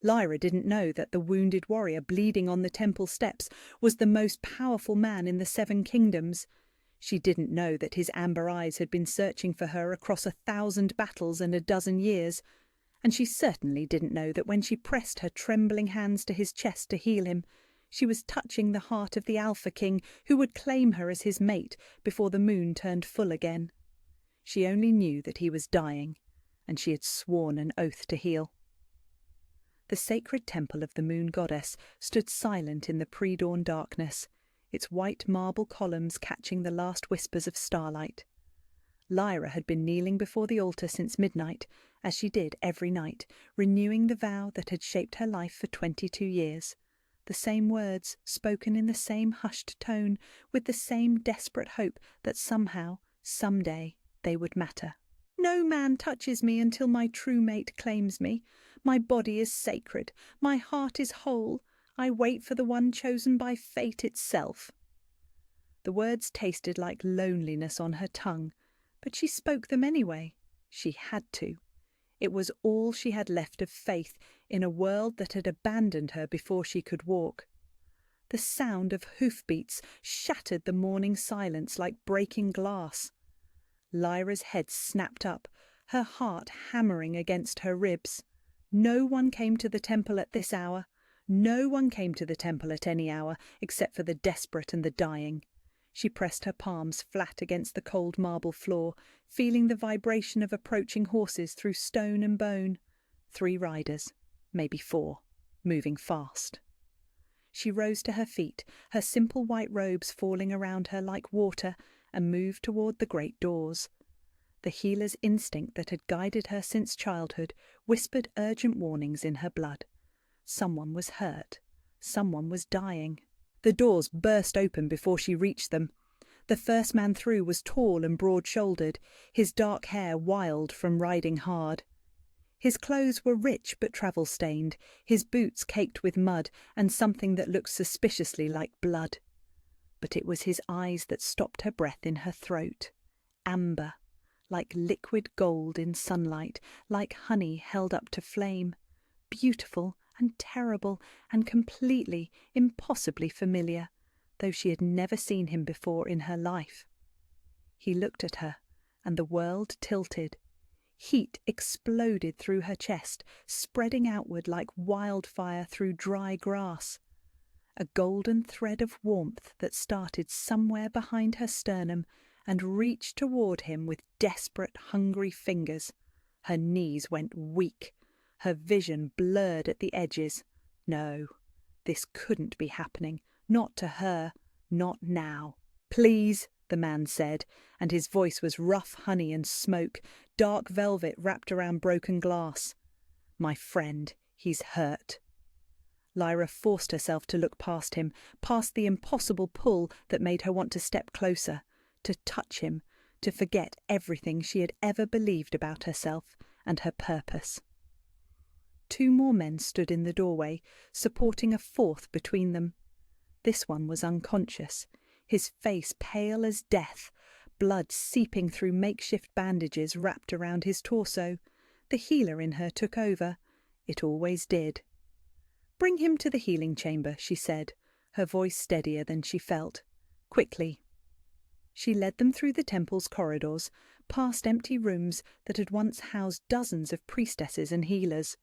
Lyra didn't know that the wounded warrior bleeding on the temple steps was the most powerful man in the 7 kingdoms. She didn't know that his amber eyes had been searching for her across 1,000 battles and 12 years. And she certainly didn't know that when she pressed her trembling hands to his chest to heal him, she was touching the heart of the Alpha King who would claim her as his mate before the moon turned full again. She only knew that he was dying, and she had sworn an oath to heal. The sacred temple of the moon goddess stood silent in the pre-dawn darkness, its white marble columns catching the last whispers of starlight. Lyra had been kneeling before the altar since midnight, as she did every night, renewing the vow that had shaped her life for 22 years. The same words, spoken in the same hushed tone, with the same desperate hope that somehow, someday, they would matter. No man touches me until my true mate claims me. My body is sacred. My heart is whole. I wait for the one chosen by fate itself. The words tasted like loneliness on her tongue, but she spoke them anyway. She had to. It was all she had left of faith in a world that had abandoned her before she could walk. The sound of hoofbeats shattered the morning silence like breaking glass. Lyra's head snapped up, her heart hammering against her ribs. No one came to the temple at this hour. No one came to the temple at any hour, except for the desperate and the dying. She pressed her palms flat against the cold marble floor, feeling the vibration of approaching horses through stone and bone. 3 riders, maybe 4, moving fast. She rose to her feet, her simple white robes falling around her like water, and moved toward the great doors. The healer's instinct that had guided her since childhood whispered urgent warnings in her blood. Someone was hurt. Someone was dying. The doors burst open before she reached them. The first man through was tall and broad-shouldered, his dark hair wild from riding hard. His clothes were rich but travel-stained, his boots caked with mud and something that looked suspiciously like blood. But it was his eyes that stopped her breath in her throat. Amber, like liquid gold in sunlight, like honey held up to flame. Beautiful and terrible and completely, impossibly familiar, though she had never seen him before in her life. He looked at her, and the world tilted. Heat exploded through her chest, spreading outward like wildfire through dry grass. A golden thread of warmth that started somewhere behind her sternum and reached toward him with desperate, hungry fingers. Her knees went weak. Her vision blurred at the edges. No, this couldn't be happening. Not to her. Not now. "Please," the man said, and his voice was rough honey and smoke, dark velvet wrapped around broken glass. "My friend, he's hurt." Lyra forced herself to look past him, past the impossible pull that made her want to step closer, to touch him, to forget everything she had ever believed about herself and her purpose. 2 more men stood in the doorway, supporting a 4th between them. This one was unconscious, his face pale as death, blood seeping through makeshift bandages wrapped around his torso. The healer in her took over. It always did. "Bring him to the healing chamber," she said, her voice steadier than she felt. "Quickly." She led them through the temple's corridors, past empty rooms that had once housed dozens of priestesses and healers.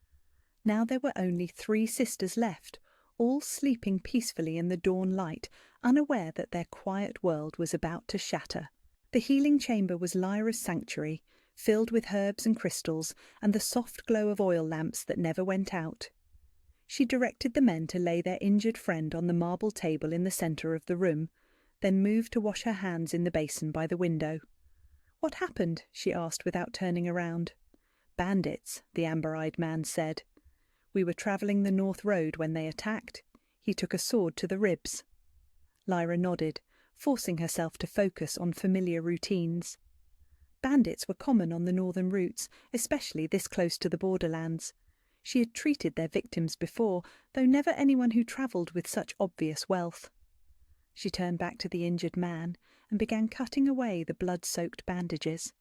Now there were only 3 sisters left, all sleeping peacefully in the dawn light, unaware that their quiet world was about to shatter. The healing chamber was Lyra's sanctuary, filled with herbs and crystals and the soft glow of oil lamps that never went out. She directed the men to lay their injured friend on the marble table in the centre of the room, then moved to wash her hands in the basin by the window. "What happened?" she asked without turning around. "Bandits," the amber-eyed man said. "We were travelling the North Road when they attacked. He took a sword to the ribs." Lyra nodded, forcing herself to focus on familiar routines. Bandits were common on the northern routes, especially this close to the borderlands. She had treated their victims before, though never anyone who travelled with such obvious wealth. She turned back to the injured man and began cutting away the blood-soaked bandages.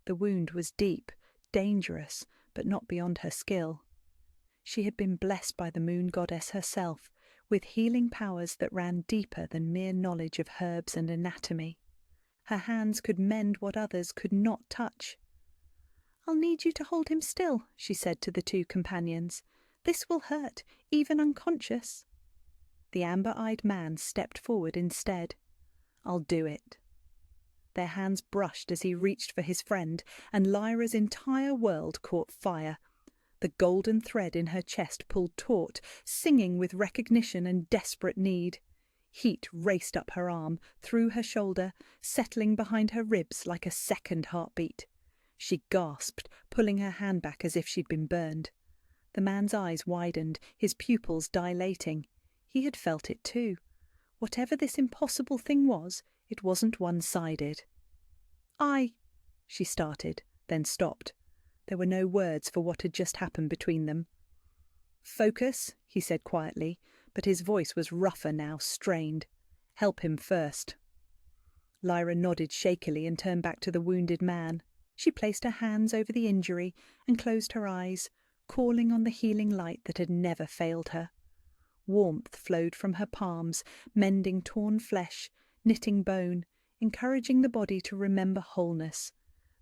The wound was deep, dangerous, but not beyond her skill. She had been blessed by the moon goddess herself, with healing powers that ran deeper than mere knowledge of herbs and anatomy. Her hands could mend what others could not touch. "I'll need you to hold him still," she said to the two companions. "This will hurt, even unconscious." The amber-eyed man stepped forward instead. "I'll do it." Their hands brushed as he reached for his friend, and Lyra's entire world caught fire. The golden thread in her chest pulled taut, singing with recognition and desperate need. Heat raced up her arm, through her shoulder, settling behind her ribs like a second heartbeat. She gasped, pulling her hand back as if she'd been burned. The man's eyes widened, his pupils dilating. He had felt it too. Whatever this impossible thing was, it wasn't one-sided. She started, then stopped. There were no words for what had just happened between them. "Focus," he said quietly, but his voice was rougher now, strained. "Help him first." Lyra nodded shakily and turned back to the wounded man. She placed her hands over the injury and closed her eyes, calling on the healing light that had never failed her. Warmth flowed from her palms, mending torn flesh, knitting bone, encouraging the body to remember wholeness.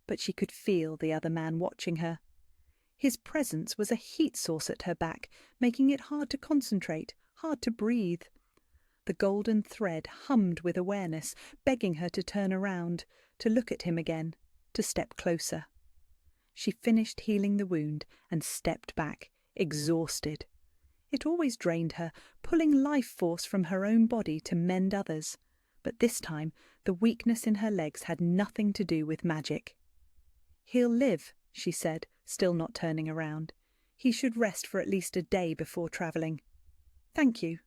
But she could feel the other man watching her. His presence was a heat source at her back, making it hard to concentrate, hard to breathe. The golden thread hummed with awareness, begging her to turn around, to look at him again, to step closer. She finished healing the wound and stepped back, exhausted. It always drained her, pulling life force from her own body to mend others. But this time, the weakness in her legs had nothing to do with magic. "He'll live," she said, still not turning around. "He should rest for at least a day before travelling." "Thank you."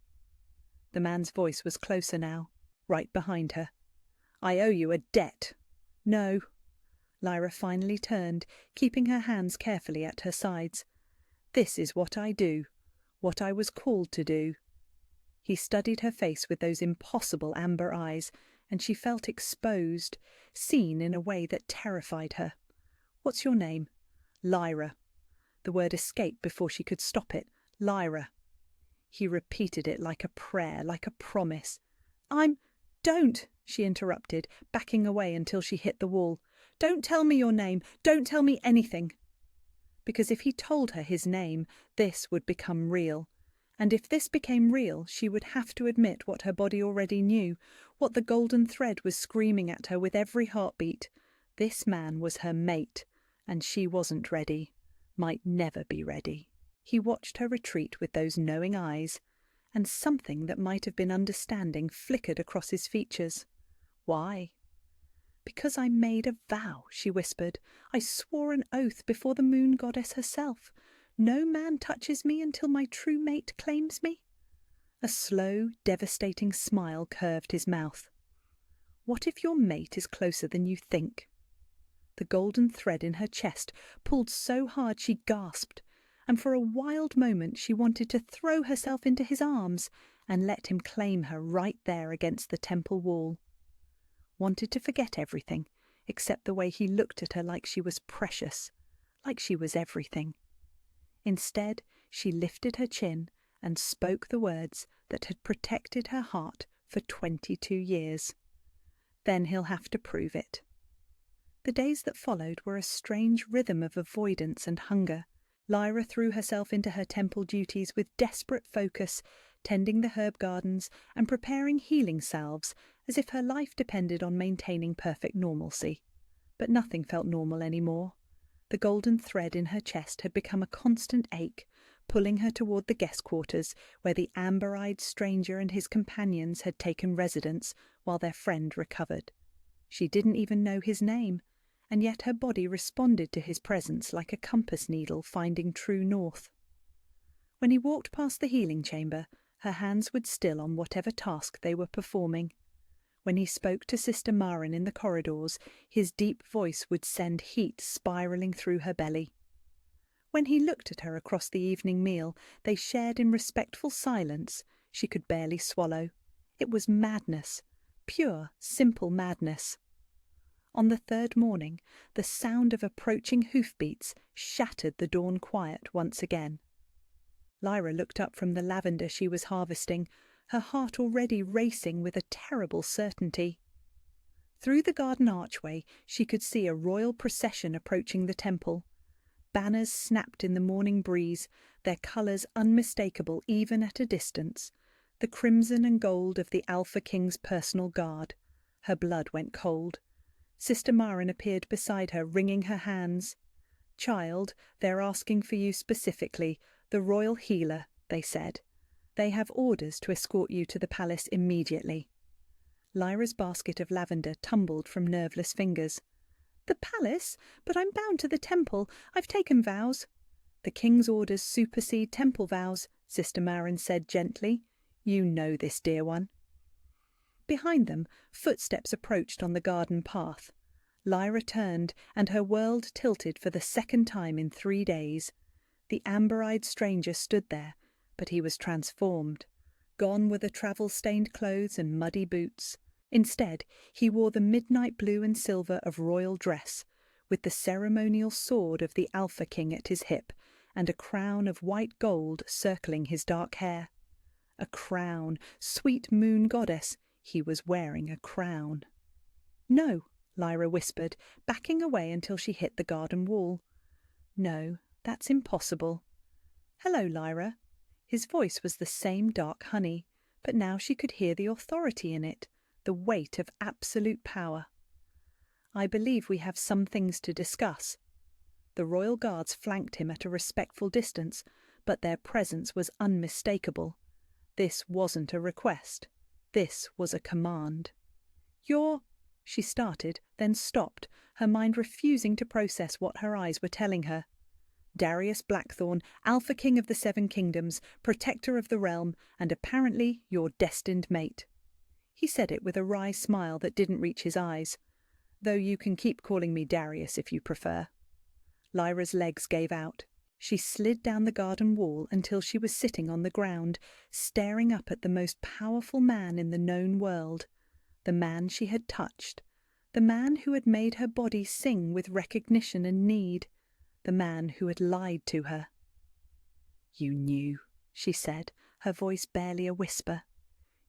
The man's voice was closer now, right behind her. "I owe you a debt." "No." Lyra finally turned, keeping her hands carefully at her sides. "This is what I do, what I was called to do." He studied her face with those impossible amber eyes, and she felt exposed, seen in a way that terrified her. "What's your name?" "Lyra." The word escaped before she could stop it. "Lyra." He repeated it like a prayer, like a promise. "Don't," she interrupted, backing away until she hit the wall. "Don't tell me your name. Don't tell me anything." Because if he told her his name, this would become real. And if this became real, she would have to admit what her body already knew, what the golden thread was screaming at her with every heartbeat. This man was her mate, and she wasn't ready, might never be ready. He watched her retreat with those knowing eyes, and something that might have been understanding flickered across his features. "Why?" "Because I made a vow," she whispered. "I swore an oath before the moon goddess herself. No man touches me until my true mate claims me." A slow, devastating smile curved his mouth. "What if your mate is closer than you think?" The golden thread in her chest pulled so hard she gasped, and for a wild moment she wanted to throw herself into his arms and let him claim her right there against the temple wall. Wanted to forget everything, except the way he looked at her like she was precious, like she was everything. Instead, she lifted her chin and spoke the words that had protected her heart for 22 years. "Then he'll have to prove it." The days that followed were a strange rhythm of avoidance and hunger. Lyra threw herself into her temple duties with desperate focus, tending the herb gardens and preparing healing salves as if her life depended on maintaining perfect normalcy. But nothing felt normal anymore. The golden thread in her chest had become a constant ache, pulling her toward the guest quarters where the amber-eyed stranger and his companions had taken residence while their friend recovered. She didn't even know his name, and yet her body responded to his presence like a compass needle finding true north. When he walked past the healing chamber, her hands would still on whatever task they were performing. When he spoke to Sister Marin in the corridors, his deep voice would send heat spiralling through her belly. When he looked at her across the evening meal, they shared in respectful silence. She could barely swallow. It was madness, pure, simple madness. On the third morning, the sound of approaching hoofbeats shattered the dawn quiet once again. Lyra looked up from the lavender she was harvesting, her heart already racing with a terrible certainty. Through the garden archway she could see a royal procession approaching the temple. Banners snapped in the morning breeze, their colours unmistakable even at a distance, the crimson and gold of the Alpha King's personal guard. Her blood went cold. Sister Marin appeared beside her, wringing her hands. "Child, they're asking for you specifically, the royal healer," they said. "They have orders to escort you to the palace immediately." Lyra's basket of lavender tumbled from nerveless fingers. "The palace? But I'm bound to the temple. I've taken vows." "The king's orders supersede temple vows," Sister Marin said gently. "You know this, dear one." Behind them, footsteps approached on the garden path. Lyra turned, and her world tilted for the second time in 3 days. The amber-eyed stranger stood there, but he was transformed. Gone were the travel-stained clothes and muddy boots. Instead, he wore the midnight blue and silver of royal dress, with the ceremonial sword of the Alpha King at his hip, and a crown of white gold circling his dark hair. A crown, sweet moon goddess, he was wearing a crown. "No," Lyra whispered, backing away until she hit the garden wall. "No, that's impossible." "Hello, Lyra." His voice was the same dark honey, but now she could hear the authority in it, the weight of absolute power. "I believe we have some things to discuss." The royal guards flanked him at a respectful distance, but their presence was unmistakable. This wasn't a request. This was a command. "You're—" she started, then stopped, her mind refusing to process what her eyes were telling her. "Darius Blackthorn, Alpha King of the 7 Kingdoms, protector of the realm, and apparently your destined mate." He said it with a wry smile that didn't reach his eyes. "Though you can keep calling me Darius if you prefer." Lyra's legs gave out. She slid down the garden wall until she was sitting on the ground, staring up at the most powerful man in the known world, the man she had touched, the man who had made her body sing with recognition and need, the man who had lied to her. "You knew," she said, her voice barely a whisper.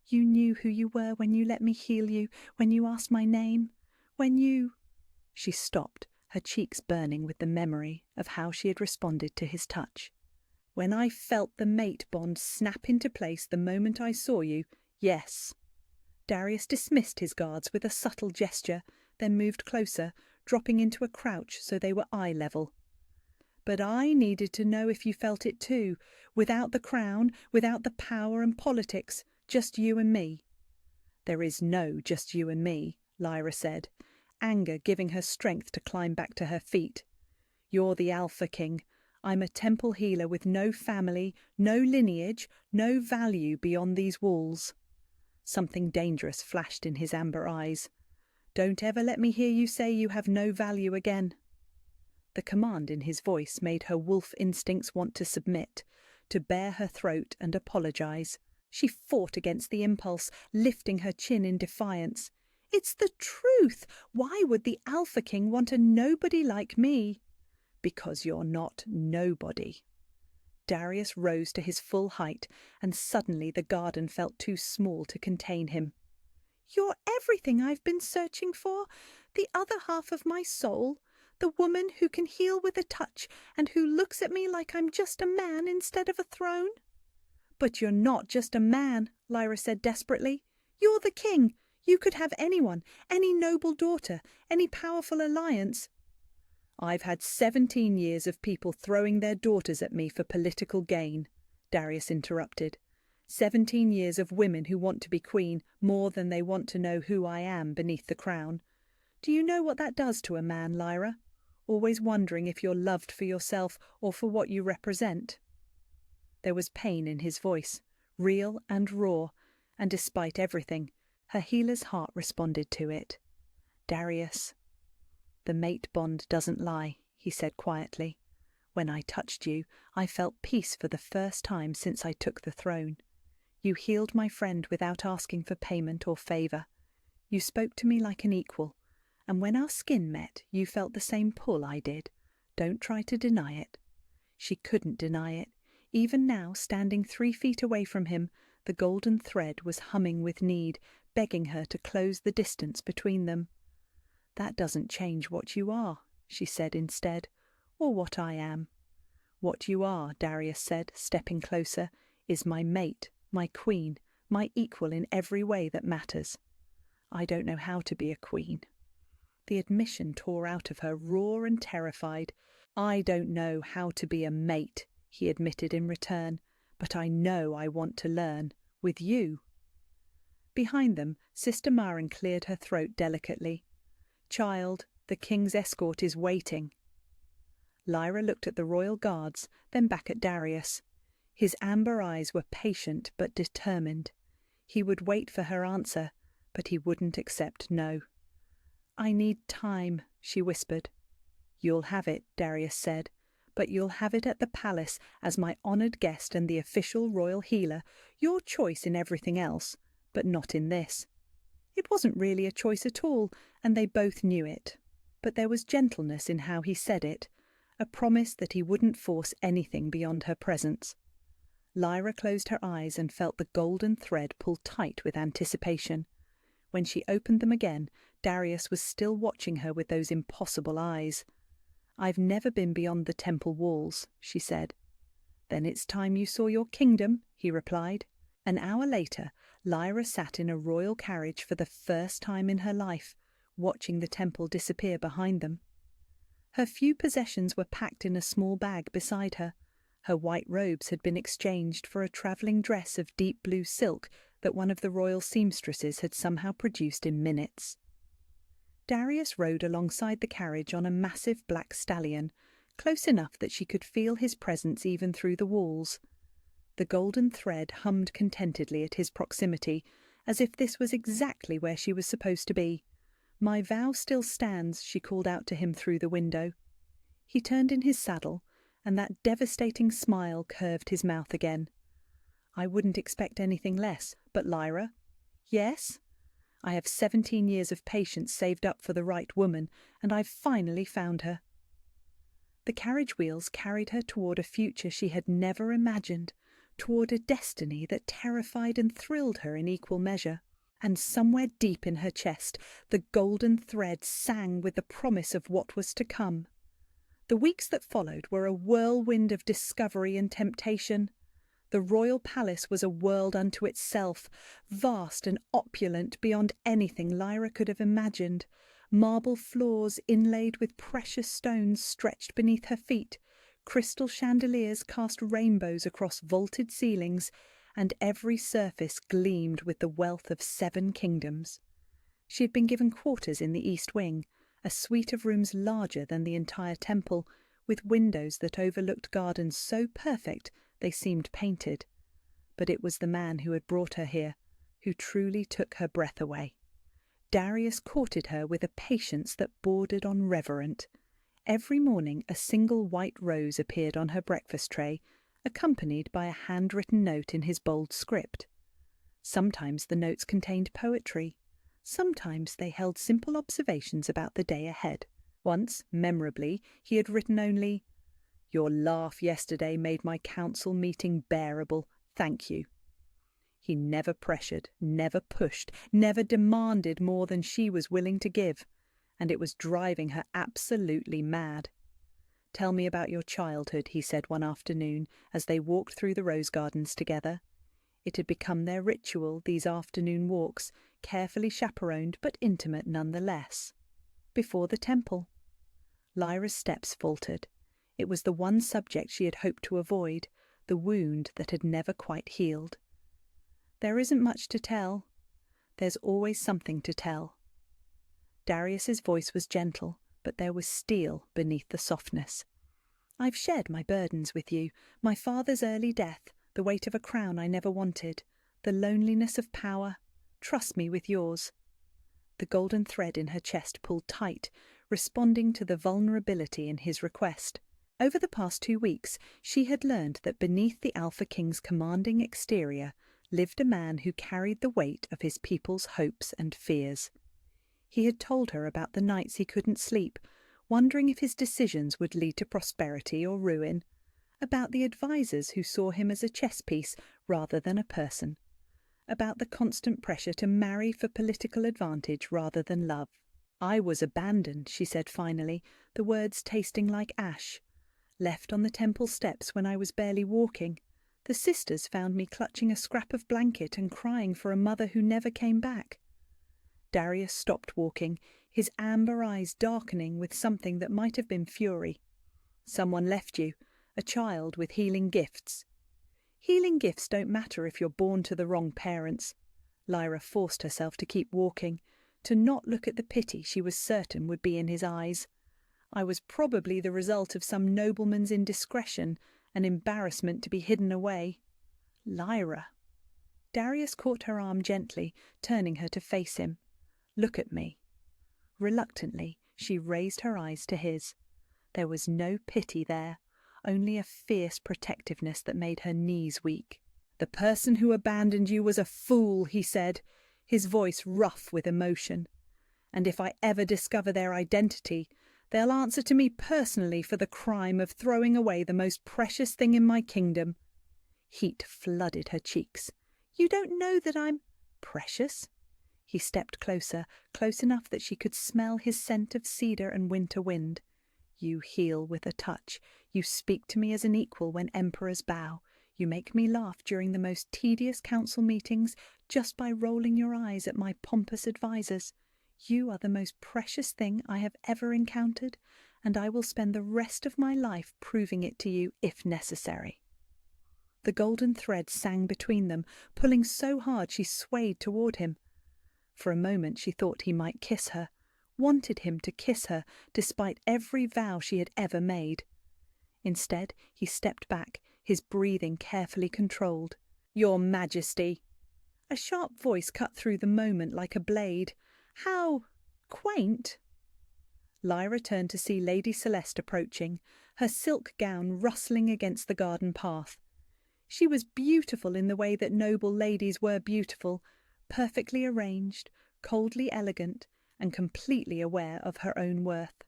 "You knew who you were when you let me heal you, when you asked my name, when you—" She stopped, her cheeks burning with the memory of how she had responded to his touch. "When I felt the mate bond snap into place the moment I saw you, yes." Darius dismissed his guards with a subtle gesture, then moved closer, dropping into a crouch so they were eye level. "But I needed to know if you felt it too, without the crown, without the power and politics, just you and me." "There is no just you and me," Lyra said, anger giving her strength to climb back to her feet. "You're the Alpha King. I'm a temple healer with no family, no lineage, no value beyond these walls." Something dangerous flashed in his amber eyes. "Don't ever let me hear you say you have no value again." The command in his voice made her wolf instincts want to submit, to bare her throat and apologize. She fought against the impulse, lifting her chin in defiance. "It's the truth! Why would the Alpha King want a nobody like me?" "Because you're not nobody." Darius rose to his full height, and suddenly the garden felt too small to contain him. "You're everything I've been searching for, the other half of my soul, the woman who can heal with a touch and who looks at me like I'm just a man instead of a throne." "But you're not just a man," Lyra said desperately. "You're the king. You could have anyone, any noble daughter, any powerful alliance." "I've had 17 years of people throwing their daughters at me for political gain," Darius interrupted. 17 years of women who want to be queen more than they want to know who I am beneath the crown. Do you know what that does to a man, Lyra? Always wondering if you're loved for yourself or for what you represent." There was pain in his voice, real and raw, and despite everything, her healer's heart responded to it. "Darius." "The mate bond doesn't lie," he said quietly. "When I touched you, I felt peace for the first time since I took the throne. You healed my friend without asking for payment or favour. You spoke to me like an equal, and when our skin met, you felt the same pull I did. Don't try to deny it." She couldn't deny it. Even now, standing 3 feet away from him, the golden thread was humming with need, begging her to close the distance between them. "That doesn't change what you are," she said instead, "or what I am." "What you are," Darius said, stepping closer, "is my mate, my queen, my equal in every way that matters. I don't know how to be a queen." The admission tore out of her, raw and terrified. "I don't know how to be a mate," he admitted in return, "but I know I want to learn, with you." Behind them, Sister Maren cleared her throat delicately. "Child, the king's escort is waiting." Lyra looked at the royal guards, then back at Darius. His amber eyes were patient but determined. He would wait for her answer, but he wouldn't accept no. "I need time," she whispered. "You'll have it," Darius said, "but you'll have it at the palace as my honoured guest and the official royal healer, your choice in everything else, but not in this." It wasn't really a choice at all, and they both knew it. But there was gentleness in how he said it, a promise that he wouldn't force anything beyond her presence. Lyra closed her eyes and felt the golden thread pull tight with anticipation. When she opened them again, Darius was still watching her with those impossible eyes. "I've never been beyond the temple walls," she said. "Then it's time you saw your kingdom," he replied. An hour later, Lyra sat in a royal carriage for the first time in her life, watching the temple disappear behind them. Her few possessions were packed in a small bag beside her. Her white robes had been exchanged for a travelling dress of deep blue silk that one of the royal seamstresses had somehow produced in minutes. Darius rode alongside the carriage on a massive black stallion, close enough that she could feel his presence even through the walls. The golden thread hummed contentedly at his proximity, as if this was exactly where she was supposed to be. "My vow still stands," she called out to him through the window. He turned in his saddle, and that devastating smile curved his mouth again. "I wouldn't expect anything less, but Lyra?" "Yes?" "I have 17 years of patience saved up for the right woman, and I've finally found her." The carriage wheels carried her toward a future she had never imagined, toward a destiny that terrified and thrilled her in equal measure. And somewhere deep in her chest, the golden thread sang with the promise of what was to come. The weeks that followed were a whirlwind of discovery and temptation. The royal palace was a world unto itself, vast and opulent beyond anything Lyra could have imagined. Marble floors inlaid with precious stones stretched beneath her feet, crystal chandeliers cast rainbows across vaulted ceilings, and every surface gleamed with the wealth of 7 kingdoms. She had been given quarters in the east wing, a suite of rooms larger than the entire temple, with windows that overlooked gardens so perfect they seemed painted. But it was the man who had brought her here, who truly took her breath away. Darius courted her with a patience that bordered on reverent. Every morning a single white rose appeared on her breakfast tray, accompanied by a handwritten note in his bold script. Sometimes the notes contained poetry. Sometimes they held simple observations about the day ahead. Once, memorably, he had written only, "Your laugh yesterday made my council meeting bearable. Thank you." He never pressured, never pushed, never demanded more than she was willing to give, and it was driving her absolutely mad. "Tell me about your childhood," he said one afternoon, as they walked through the rose gardens together. It had become their ritual, these afternoon walks, carefully chaperoned but intimate nonetheless. Before the temple. Lyra's steps faltered. It was the one subject she had hoped to avoid, the wound that had never quite healed. "There isn't much to tell. There's always something to tell." Darius's voice was gentle, but there was steel beneath the softness. "I've shared my burdens with you, my father's early death, the weight of a crown I never wanted, the loneliness of power. Trust me with yours." The golden thread in her chest pulled tight, responding to the vulnerability in his request. Over the past 2 weeks, she had learned that beneath the Alpha King's commanding exterior lived a man who carried the weight of his people's hopes and fears. He had told her about the nights he couldn't sleep, wondering if his decisions would lead to prosperity or ruin, About the advisers who saw him as a chess piece rather than a person. About the constant pressure to marry for political advantage rather than love. I was abandoned, she said finally, the words tasting like ash. Left on the temple steps when I was barely walking. The sisters found me clutching a scrap of blanket and crying for a mother who never came back. Darius stopped walking, his amber eyes darkening with something that might have been fury. Someone left you, a child with healing gifts. Healing gifts don't matter if you're born to the wrong parents. Lyra forced herself to keep walking, to not look at the pity she was certain would be in his eyes. I was probably the result of some nobleman's indiscretion, an embarrassment to be hidden away. Lyra. Darius caught her arm gently, turning her to face him. Look at me. Reluctantly, she raised her eyes to his. There was no pity there, only a fierce protectiveness that made her knees weak. The person who abandoned you was a fool, he said, his voice rough with emotion. And if I ever discover their identity, they'll answer to me personally for the crime of throwing away the most precious thing in my kingdom. Heat flooded her cheeks. You don't know that I'm precious? He stepped closer, close enough that she could smell his scent of cedar and winter wind. You heal with a touch. You speak to me as an equal when emperors bow. You make me laugh during the most tedious council meetings just by rolling your eyes at my pompous advisers. You are the most precious thing I have ever encountered, and I will spend the rest of my life proving it to you if necessary. The golden thread sang between them, pulling so hard she swayed toward him. For a moment she thought he might kiss her, wanted him to kiss her, despite every vow she had ever made. Instead, he stepped back, his breathing carefully controlled. Your Majesty! A sharp voice cut through the moment like a blade. How quaint! Lyra turned to see Lady Celeste approaching, her silk gown rustling against the garden path. She was beautiful in the way that noble ladies were beautiful, perfectly arranged, coldly elegant, and completely aware of her own worth.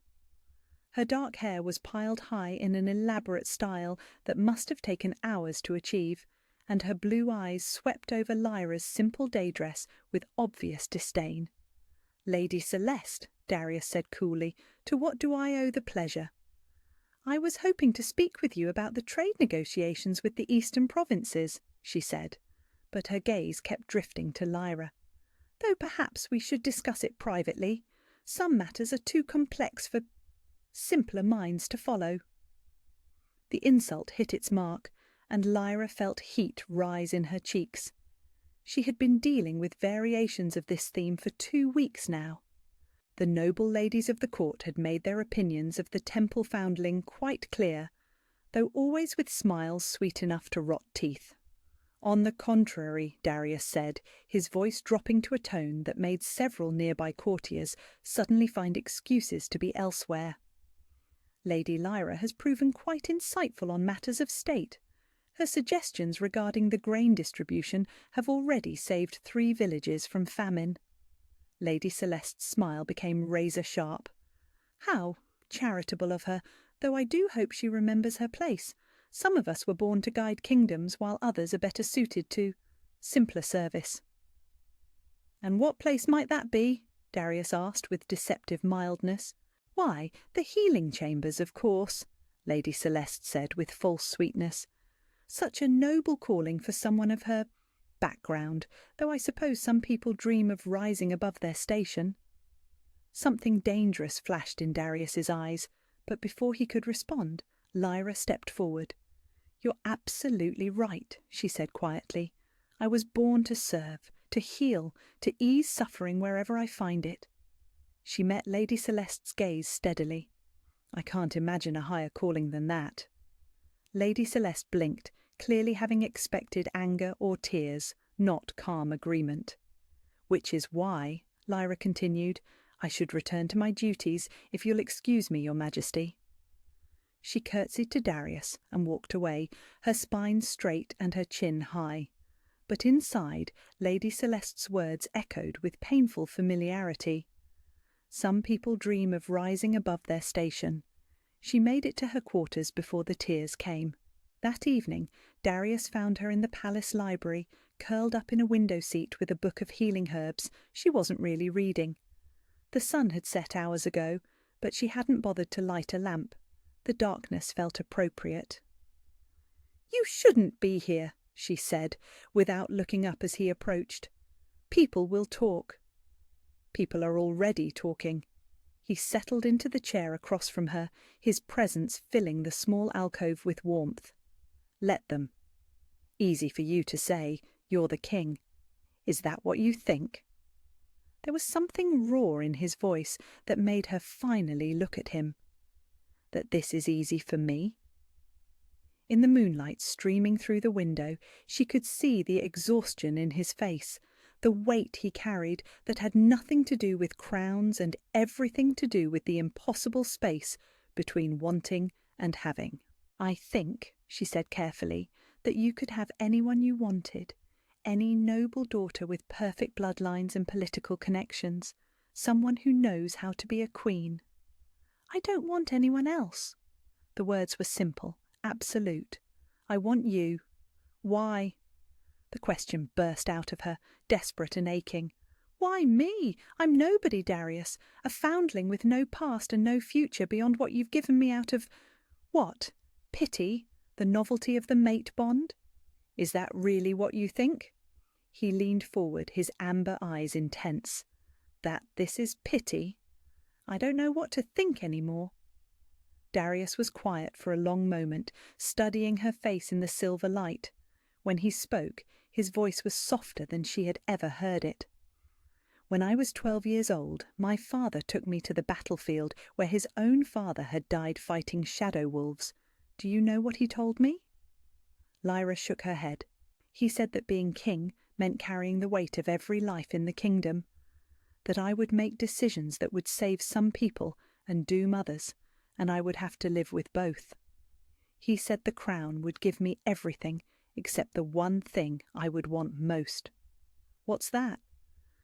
Her dark hair was piled high in an elaborate style that must have taken hours to achieve, and her blue eyes swept over Lyra's simple day dress with obvious disdain. Lady Celeste, Darius said coolly, to what do I owe the pleasure? I was hoping to speak with you about the trade negotiations with the eastern provinces, she said, but her gaze kept drifting to Lyra. Though perhaps we should discuss it privately. Some matters are too complex for simpler minds to follow. The insult hit its mark, and Lyra felt heat rise in her cheeks. She had been dealing with variations of this theme for 2 weeks now. The noble ladies of the court had made their opinions of the temple foundling quite clear, though always with smiles sweet enough to rot teeth. On the contrary, Darius said, his voice dropping to a tone that made several nearby courtiers suddenly find excuses to be elsewhere. Lady Lyra has proven quite insightful on matters of state. Her suggestions regarding the grain distribution have already saved 3 villages from famine. Lady Celeste's smile became razor-sharp. How charitable of her, though I do hope she remembers her place. Some of us were born to guide kingdoms, while others are better suited to simpler service. And what place might that be? Darius asked with deceptive mildness. Why, the healing chambers, of course, Lady Celeste said with false sweetness. Such a noble calling for someone of her background, though I suppose some people dream of rising above their station. Something dangerous flashed in Darius's eyes, but before he could respond, Lyra stepped forward. You're absolutely right, she said quietly. I was born to serve, to heal, to ease suffering wherever I find it. She met Lady Celeste's gaze steadily. I can't imagine a higher calling than that. Lady Celeste blinked, clearly having expected anger or tears, not calm agreement. Which is why, Lyra continued, I should return to my duties, if you'll excuse me, Your Majesty. She curtsied to Darius and walked away, her spine straight and her chin high. But inside, Lady Celeste's words echoed with painful familiarity. Some people dream of rising above their station. She made it to her quarters before the tears came. That evening, Darius found her in the palace library, curled up in a window seat with a book of healing herbs she wasn't really reading. The sun had set hours ago, but she hadn't bothered to light a lamp. The darkness felt appropriate. "You shouldn't be here," she said, without looking up as he approached. "People will talk." "People are already talking." He settled into the chair across from her, his presence filling the small alcove with warmth. "Let them." "Easy for you to say. You're the king. Is that what you think?" There was something raw in his voice that made her finally look at him. "That this is easy for me?" In the moonlight streaming through the window, she could see the exhaustion in his face, the weight he carried that had nothing to do with crowns and everything to do with the impossible space between wanting and having. "I think," she said carefully, "that you could have anyone you wanted, any noble daughter with perfect bloodlines and political connections, someone who knows how to be a queen." "I don't want anyone else." The words were simple, absolute. "I want you." "Why?" The question burst out of her, desperate and aching. "Why me? I'm nobody, Darius, a foundling with no past and no future beyond what you've given me out of... what? Pity? The novelty of the mate bond? Is that really what you think?" He leaned forward, his amber eyes intense. "That this is pity? I don't know what to think any more." Darius was quiet for a long moment, studying her face in the silver light. When he spoke, his voice was softer than she had ever heard it. "When I was 12 years old, my father took me to the battlefield where his own father had died fighting shadow wolves. Do you know what he told me?" Lyra shook her head. "He said that being king meant carrying the weight of every life in the kingdom. That I would make decisions that would save some people and doom others, and I would have to live with both. He said the crown would give me everything except the one thing I would want most." "What's that?"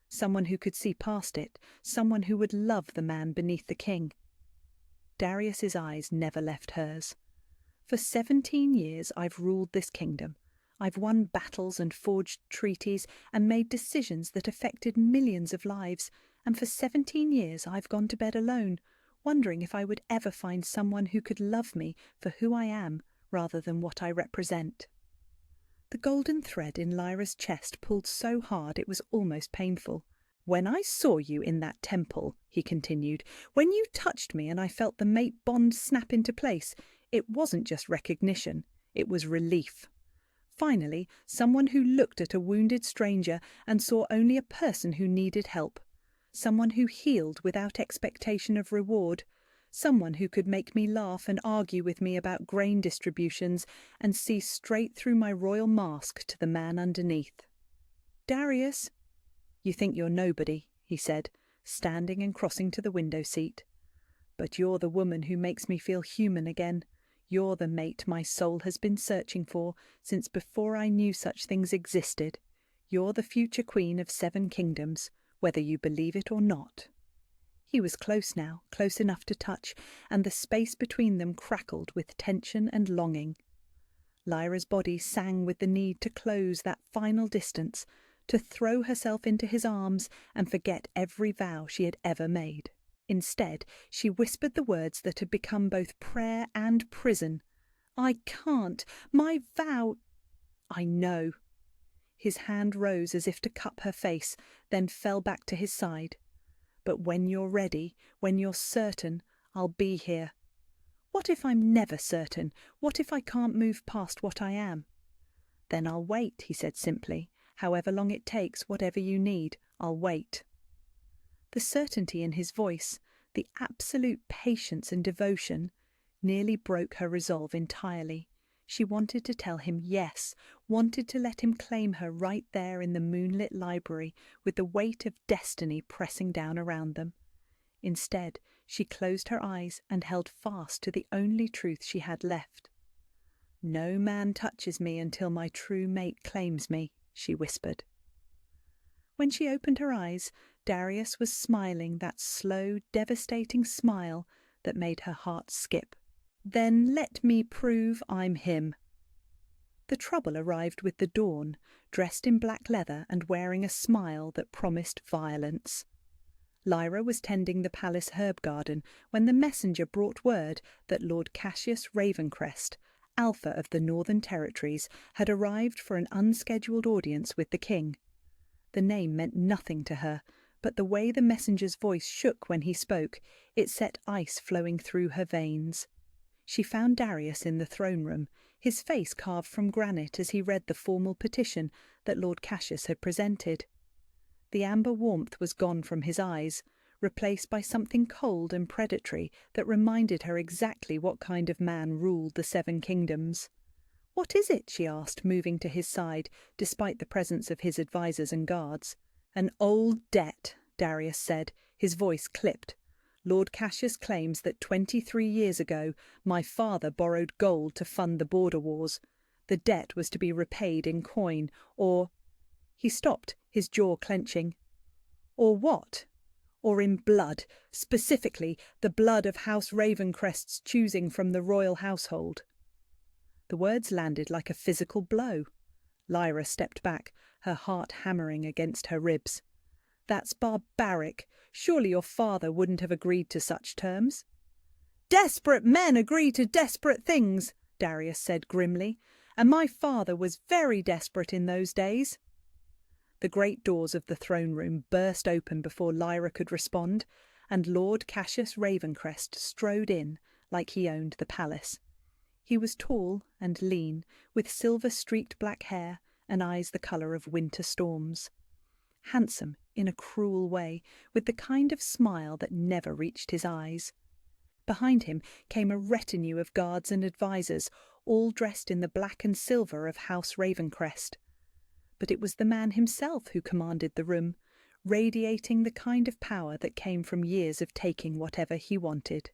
"Someone who could see past it, someone who would love the man beneath the king." Darius's eyes never left hers. "For 17 years I've ruled this kingdom. I've won battles and forged treaties and made decisions that affected millions of lives, and for 17 years I've gone to bed alone, wondering if I would ever find someone who could love me for who I am rather than what I represent." The golden thread in Lyra's chest pulled so hard it was almost painful. "When I saw you in that temple," he continued, "when you touched me and I felt the mate bond snap into place, it wasn't just recognition, it was relief. Finally, someone who looked at a wounded stranger and saw only a person who needed help. Someone who healed without expectation of reward. Someone who could make me laugh and argue with me about grain distributions and see straight through my royal mask to the man underneath." "Darius." "You think you're nobody," he said, standing and crossing to the window seat. "But you're the woman who makes me feel human again. You're the mate my soul has been searching for since before I knew such things existed. You're the future queen of 7 kingdoms, whether you believe it or not." He was close now, close enough to touch, and the space between them crackled with tension and longing. Lyra's body sang with the need to close that final distance, to throw herself into his arms and forget every vow she had ever made. Instead, she whispered the words that had become both prayer and prison. "I can't. My vow—" "I know." His hand rose as if to cup her face, then fell back to his side. "But when you're ready, when you're certain, I'll be here." "What if I'm never certain? What if I can't move past what I am?" "Then I'll wait," he said simply. "However long it takes, whatever you need, I'll wait." The certainty in his voice, the absolute patience and devotion, nearly broke her resolve entirely. She wanted to tell him yes, wanted to let him claim her right there in the moonlit library with the weight of destiny pressing down around them. Instead, she closed her eyes and held fast to the only truth she had left. "No man touches me until my true mate claims me," she whispered. When she opened her eyes, Darius was smiling that slow, devastating smile that made her heart skip. "Then let me prove I'm him." The trouble arrived with the dawn, dressed in black leather and wearing a smile that promised violence. Lyra was tending the palace herb garden when the messenger brought word that Lord Cassius Ravencrest, Alpha of the Northern Territories, had arrived for an unscheduled audience with the king. The name meant nothing to her, but the way the messenger's voice shook when he spoke, it set ice flowing through her veins. She found Darius in the throne room, his face carved from granite as he read the formal petition that Lord Cassius had presented. The amber warmth was gone from his eyes, replaced by something cold and predatory that reminded her exactly what kind of man ruled the Seven Kingdoms. "What is it?" she asked, moving to his side, despite the presence of his advisers and guards. "An old debt," Darius said, his voice clipped. "Lord Cassius claims that 23 years ago my father borrowed gold to fund the border wars. The debt was to be repaid in coin, or—" He stopped, his jaw clenching. "Or what?" "Or in blood, specifically the blood of House Ravencrest's choosing from the royal household." The words landed like a physical blow. Lyra stepped back, her heart hammering against her ribs. "That's barbaric. Surely your father wouldn't have agreed to such terms." "Desperate men agree to desperate things," Darius said grimly, "and my father was very desperate in those days." The great doors of the throne room burst open before Lyra could respond, and Lord Cassius Ravencrest strode in like he owned the palace. He was tall and lean, with silver-streaked black hair and eyes the colour of winter storms. Handsome in a cruel way, with the kind of smile that never reached his eyes. Behind him came a retinue of guards and advisers, all dressed in the black and silver of House Ravencrest. But it was the man himself who commanded the room, radiating the kind of power that came from years of taking whatever he wanted.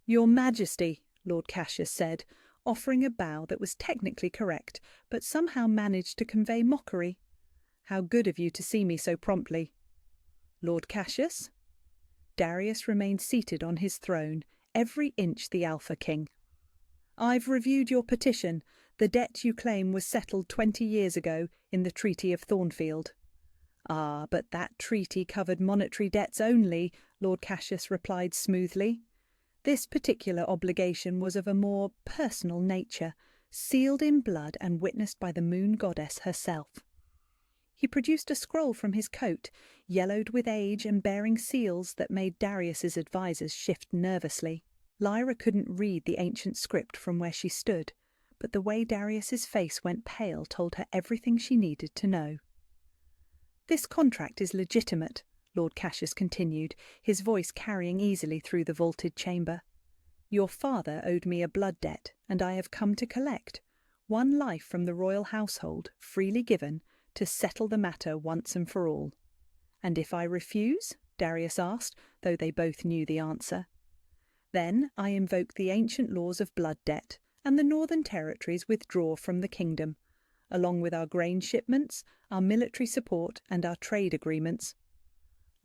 "Your Majesty," Lord Cassius said, offering a bow that was technically correct, but somehow managed to convey mockery. "How good of you to see me so promptly." "Lord Cassius?" Darius remained seated on his throne, every inch the Alpha King. "I've reviewed your petition. The debt you claim was settled 20 years ago in the Treaty of Thornfield." "Ah, but that treaty covered monetary debts only," Lord Cassius replied smoothly. "This particular obligation was of a more personal nature, sealed in blood and witnessed by the moon goddess herself." He produced a scroll from his coat, yellowed with age and bearing seals that made Darius's advisers shift nervously. Lyra couldn't read the ancient script from where she stood, but the way Darius's face went pale told her everything she needed to know. "This contract is legitimate," Lord Cassius continued, his voice carrying easily through the vaulted chamber. "Your father owed me a blood debt, and I have come to collect. One life from the royal household, freely given, to settle the matter once and for all." "And if I refuse?" Darius asked, though they both knew the answer. "Then I invoke the ancient laws of blood debt, and the Northern Territories withdraw from the kingdom, along with our grain shipments, our military support, and our trade agreements."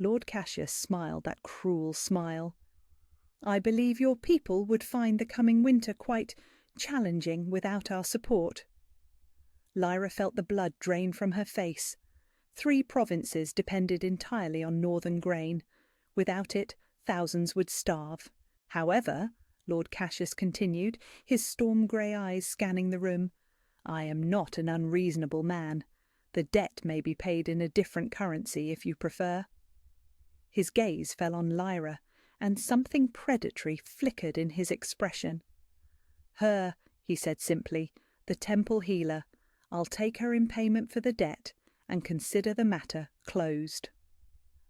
Lord Cassius smiled that cruel smile. "I believe your people would find the coming winter quite challenging without our support." Lyra felt the blood drain from her face. 3 provinces depended entirely on northern grain. Without it, thousands would starve. "However," Lord Cassius continued, his storm-grey eyes scanning the room, "I am not an unreasonable man. The debt may be paid in a different currency if you prefer." His gaze fell on Lyra, and something predatory flickered in his expression. "Her," he said simply, "the temple healer. I'll take her in payment for the debt and consider the matter closed."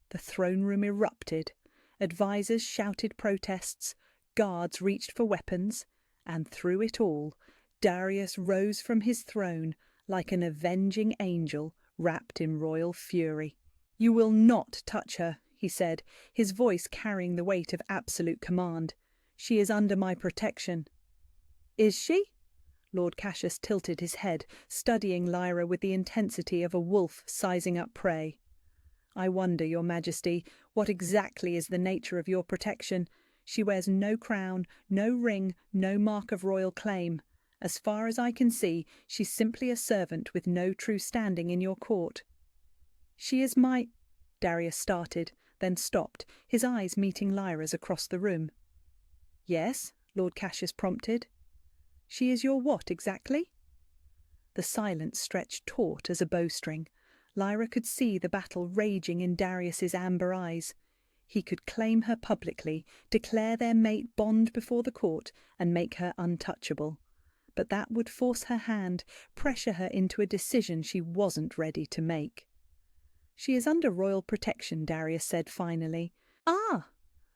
The throne room erupted. Advisers shouted protests, guards reached for weapons, and through it all, Darius rose from his throne like an avenging angel wrapped in royal fury. "You will not touch her," he said, his voice carrying the weight of absolute command. "She is under my protection." "Is she?" Lord Cassius tilted his head, studying Lyra with the intensity of a wolf sizing up prey. "I wonder, Your Majesty, what exactly is the nature of your protection? She wears no crown, no ring, no mark of royal claim, As far as I can see, she's simply a servant with no true standing in your court." "She is my—" Darius started, then stopped, his eyes meeting Lyra's across the room. "Yes?" Lord Cassius prompted. "She is your what exactly?" The silence stretched taut as a bowstring. Lyra could see the battle raging in Darius's amber eyes. He could claim her publicly, declare their mate bond before the court, and make her untouchable. But that would force her hand, pressure her into a decision she wasn't ready to make. "She is under royal protection," Darius said finally. "Ah!"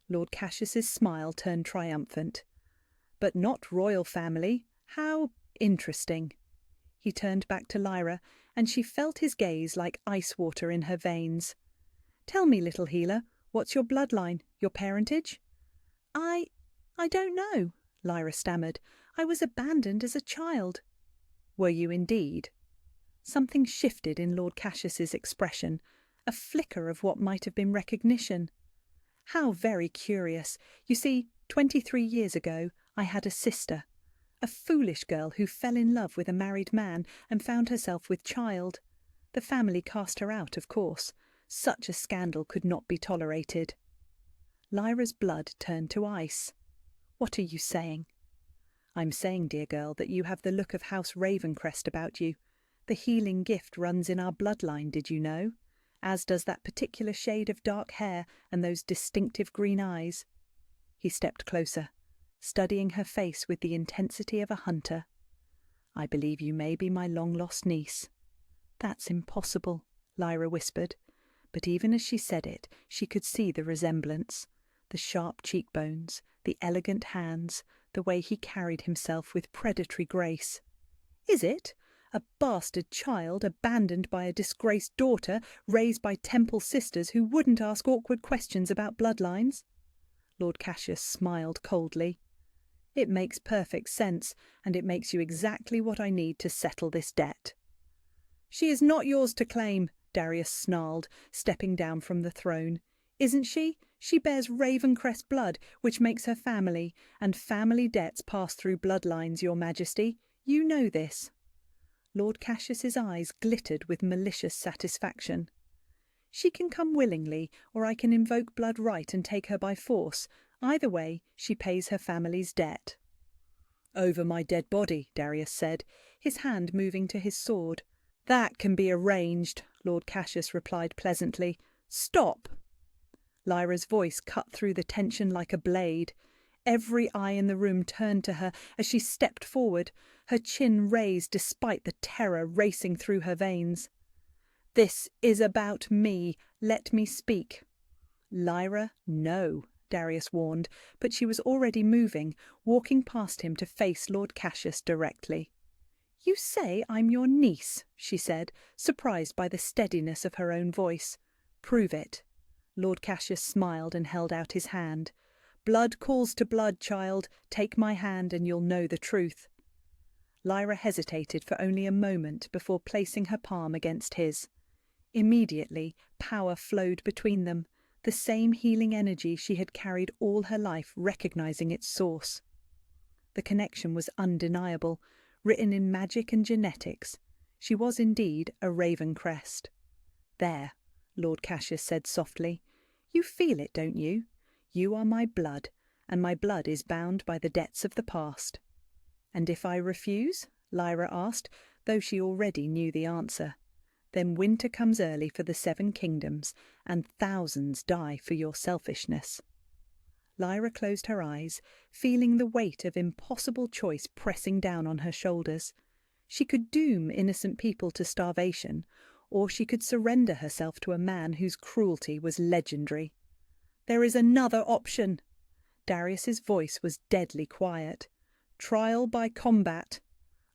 Lord Cassius's smile turned triumphant. "But not royal family. How interesting." He turned back to Lyra, and she felt his gaze like ice water in her veins. "Tell me, little healer, what's your bloodline, your parentage?" I don't know," Lyra stammered. "I was abandoned as a child." "Were you indeed?" Something shifted in Lord Cassius's expression, a flicker of what might have been recognition. "How very curious. You see, 23 years ago, I had a sister. A foolish girl who fell in love with a married man and found herself with child. The family cast her out, of course. Such a scandal could not be tolerated." Lyra's blood turned to ice. "What are you saying?" "I'm saying, dear girl, that you have the look of House Ravencrest about you. The healing gift runs in our bloodline, did you know? As does that particular shade of dark hair and those distinctive green eyes." He stepped closer, studying her face with the intensity of a hunter. "I believe you may be my long-lost niece." "That's impossible," Lyra whispered. But even as she said it, she could see the resemblance. The sharp cheekbones, the elegant hands, the way he carried himself with predatory grace. "Is it? A bastard child abandoned by a disgraced daughter, raised by temple sisters who wouldn't ask awkward questions about bloodlines?" Lord Cassius smiled coldly. "It makes perfect sense, and it makes you exactly what I need to settle this debt." "She is not yours to claim," Darius snarled, stepping down from the throne. "Isn't she? She bears Ravencrest blood, which makes her family, and family debts pass through bloodlines, your majesty. You know this." Lord Cassius's eyes glittered with malicious satisfaction. "She can come willingly, or I can invoke blood right and take her by force. Either way, she pays her family's debt." "Over my dead body," Darius said, his hand moving to his sword. "That can be arranged," Lord Cassius replied pleasantly. "Stop!" Lyra's voice cut through the tension like a blade. Every eye in the room turned to her as she stepped forward, her chin raised despite the terror racing through her veins. "This is about me. Let me speak." "Lyra, no," Darius warned, but she was already moving, walking past him to face Lord Cassius directly. "You say I'm your niece," she said, surprised by the steadiness of her own voice. "Prove it." Lord Cassius smiled and held out his hand. "Blood calls to blood, child. Take my hand and you'll know the truth." Lyra hesitated for only a moment before placing her palm against his. Immediately, power flowed between them, the same healing energy she had carried all her life, recognizing its source. The connection was undeniable, written in magic and genetics. She was indeed a Ravencrest. "There," Lord Cassius said softly. "You feel it, don't you? You are my blood, and my blood is bound by the debts of the past." "And if I refuse?" Lyra asked, though she already knew the answer. "Then winter comes early for the 7 kingdoms, and thousands die for your selfishness." Lyra closed her eyes, feeling the weight of impossible choice pressing down on her shoulders. She could doom innocent people to starvation, or she could surrender herself to a man whose cruelty was legendary. "There is another option." Darius's voice was deadly quiet. "Trial by combat."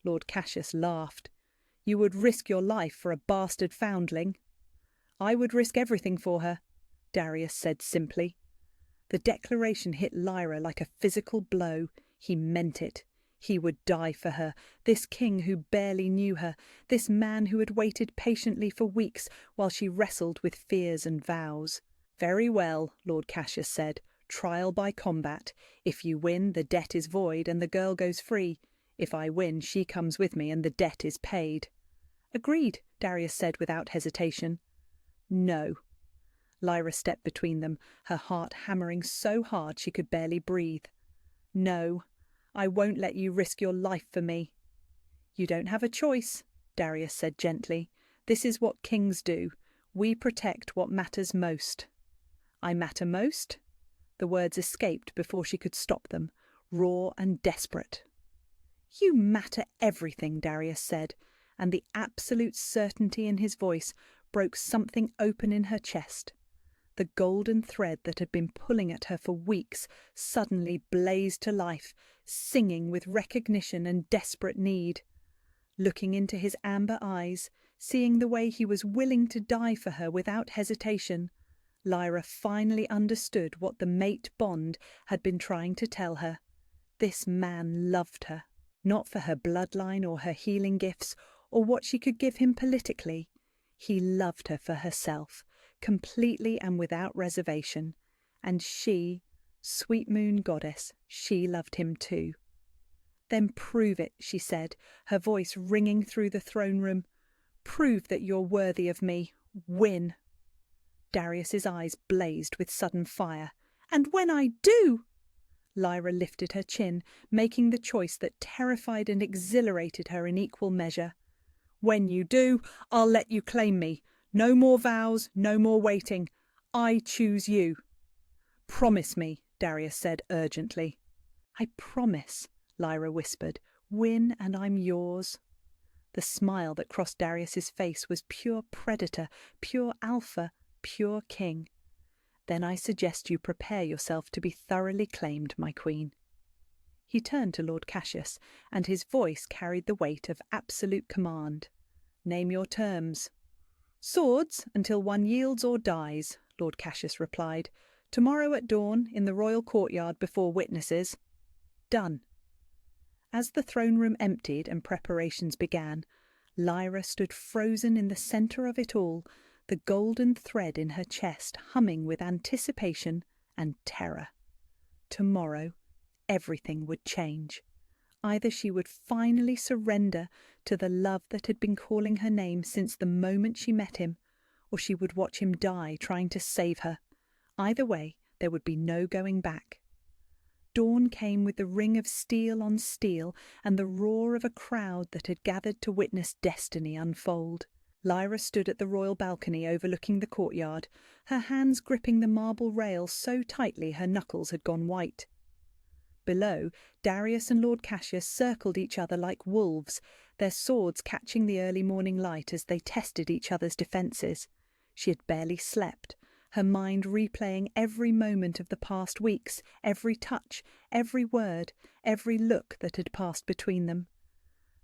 Lord Cassius laughed. "You would risk your life for a bastard foundling." "I would risk everything for her," Darius said simply. The declaration hit Lyra like a physical blow. He meant it. He would die for her, this king who barely knew her, this man who had waited patiently for weeks while she wrestled with fears and vows. "Very well," Lord Cassius said. "Trial by combat. If you win, the debt is void and the girl goes free. If I win, she comes with me and the debt is paid. Agreed, Darius said without hesitation. No. Lyra stepped between them, her heart hammering so hard she could barely breathe. No, I won't let you risk your life for me. You don't have a choice, Darius said gently. This is what kings do. We protect what matters most. I matter most? The words escaped before she could stop them, raw and desperate. You matter everything, Darius said, and the absolute certainty in his voice broke something open in her chest. The golden thread that had been pulling at her for weeks suddenly blazed to life, singing with recognition and desperate need. Looking into his amber eyes, seeing the way he was willing to die for her without hesitation, Lyra finally understood what the mate bond had been trying to tell her. This man loved her, not for her bloodline or her healing gifts or what she could give him politically. He loved her for herself, completely and without reservation, and she, sweet moon goddess, she loved him too. Then prove it, she said, her voice ringing through the throne room. Prove that you're worthy of me. Win. Darius's eyes blazed with sudden fire. And when I do... Lyra lifted her chin, making the choice that terrified and exhilarated her in equal measure. When you do, I'll let you claim me. No more vows, no more waiting. I choose you. Promise me, Darius said urgently. I promise, Lyra whispered. Win and I'm yours. The smile that crossed Darius's face was pure predator, pure alpha, pure king. Then I suggest you prepare yourself to be thoroughly claimed, my queen. He turned to Lord Cassius, and his voice carried the weight of absolute command. Name your terms. Swords until one yields or dies, Lord Cassius replied. Tomorrow at dawn, in the royal courtyard before witnesses. Done. As the throne room emptied and preparations began, Lyra stood frozen in the centre of it all, the golden thread in her chest humming with anticipation and terror. Tomorrow, everything would change. Either she would finally surrender to the love that had been calling her name since the moment she met him, or she would watch him die trying to save her. Either way, there would be no going back. Dawn came with the ring of steel on steel and the roar of a crowd that had gathered to witness destiny unfold. Lyra stood at the royal balcony overlooking the courtyard, her hands gripping the marble rail so tightly her knuckles had gone white. Below, Darius and Lord Cassius circled each other like wolves, their swords catching the early morning light as they tested each other's defences. She had barely slept, her mind replaying every moment of the past weeks, every touch, every word, every look that had passed between them.